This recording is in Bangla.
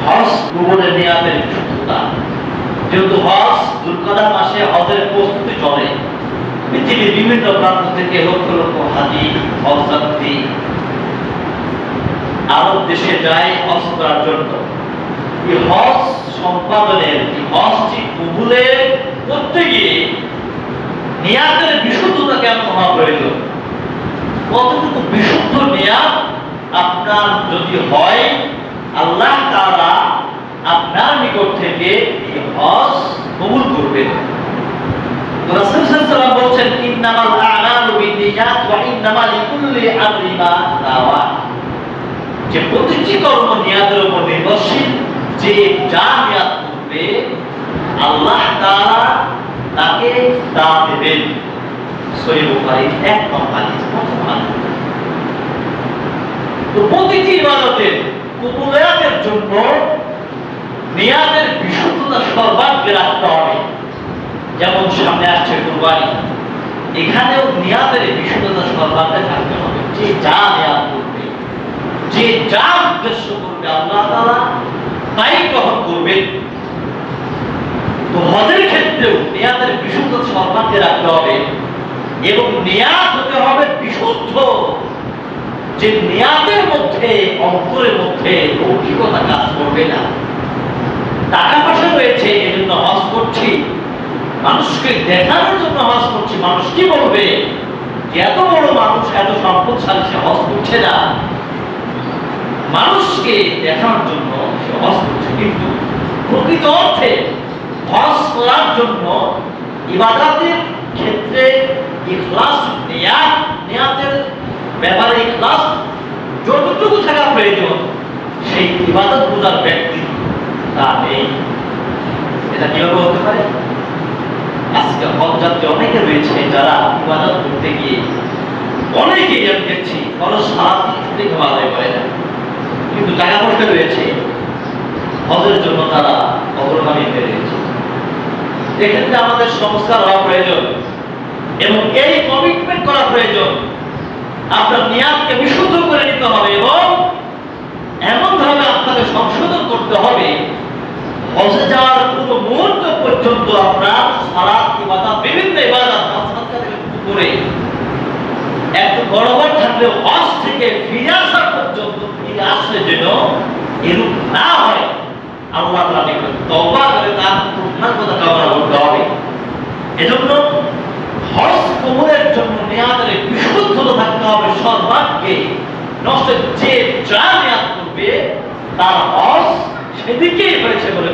হজ কবুলের নিয়াতের বিশুদ্ধতা। যেহেতু হজ দুলকাদা মাসে হজের প্রস্তুতি চলে, পৃথিবীর বিভিন্ন প্রান্ত থেকে লক্ষ লক্ষ হাজি হজ যাত্রী আরব দেশে যায় হজ করার জন্য। এই হজ সম্পাদনের, এই হজটি কবুলের করতে গিয়ে নিয়াতের বিশুদ্ধতা কেন হওয়া প্রয়োজন? কতটুকু বিশুদ্ধ নিয়াত আপনার যদি হয়, আল্লাহ তাআলা আপনার নিকট থেকে এই হজ কবুল করবেন। রাসূল সাল্লাল্লাহু আলাইহি ওয়াসাল্লাম বলেন, ইন্নামাল আ'মালু বিন্নিয়াত ওয়া ইন্নামা লিকুল্লি আমরিন মা নাওয়া। যে প্রতিটি কর্ম নিয়াতের উপর নির্ভরশীল। যে যা নিয়াত করবে আল্লাহ তাআলা তাকে তা দেবেন। সহিহ বুখারী 1 নম্বর হাদিস। তো প্রতিটি ইবাদতের কবুলিয়াতের জন্য নিয়াতের বিশুদ্ধতা সর্বাগ্রে রাখতে হবে। যেমন সামনে আসছে কুরবানি, এখানেও নিয়াতের বিশুদ্ধতা সর্বাগ্রে থাকতে হবে। যে যা নিয়াত করবে, যে যা উদ্দেশ্য করবে আল্লাহ তাআলা তাই গ্রহণ করবেন। তো হজের ক্ষেত্রেও নিয়াতের বিশুদ্ধতা সর্বাগ্রে রাখতে হবে এবং নিয়াত হতে হবে বিশুদ্ধ। যে নিয়াতের মধ্যে, অন্তরের মধ্যে লৌকিকতা কাজ করবে না। টাকা পয়সা রয়েছে এজন্য হজ করছি, মানুষকে দেখানোর জন্য হজ করছি, মানুষ কি বলবে, এত বড় মানুষ, এত সম্পদশালী, সে হজ করছে না, মানুষকে দেখানোর জন্য সে হজ করছে। কিন্তু প্রকৃত অর্থে হজ করার জন্য ইবাদতের ক্ষেত্রে ইখলাস, নিয়াতের ব্যাপারে ইখলাস যতটুকু থাকা প্রয়োজন, সেই ইবাদত বোঝার ব্যক্তি তা নেই। এটা কিভাবে হতে পারে? আজকে হজ যাত্রী অনেকে রয়েছে যারা ইবাদত করতে গিয়ে অনেকেই আমি দেখছি বড় সারাদিন থেকে আদায় করে না, কিন্তু টাকা পয়সা রয়েছে, হজের জন্য তারা অগ্রগামী হয়ে রয়েছে। এক্ষেত্রে আমাদের সংস্কার হওয়া প্রয়োজন এবং এই কমিটমেন্ট করা প্রয়োজন। আপনার নিয়াতকে বিশুদ্ধ করে নিতে হবে এবং এমন ভাবে আপনাকে সংশোধন করতে হবে, হজে যাওয়ার পুরো মুহূর্ত পর্যন্ত আপনার সালাত, ইবাদত, বিভিন্ন ইবাদত করে একটু গড়বড় থাকলে হজ থেকে ফিরে আসা পর্যন্ত, ফিরে আসলে যেন এরূপ না হয়, আল্লাহ তাআলা নিকট তওবা করে তার পূর্ণাঙ্গতা কামনা করতে হবে। এজন্য হজ কবুলের জন্য নিয়াতের বিশুদ্ধতা থাকতে হবে সর্বাগ্রে। নষ্ট যে যা নিয়াত করবে তার হজ সেদিকেই হয়েছে বলে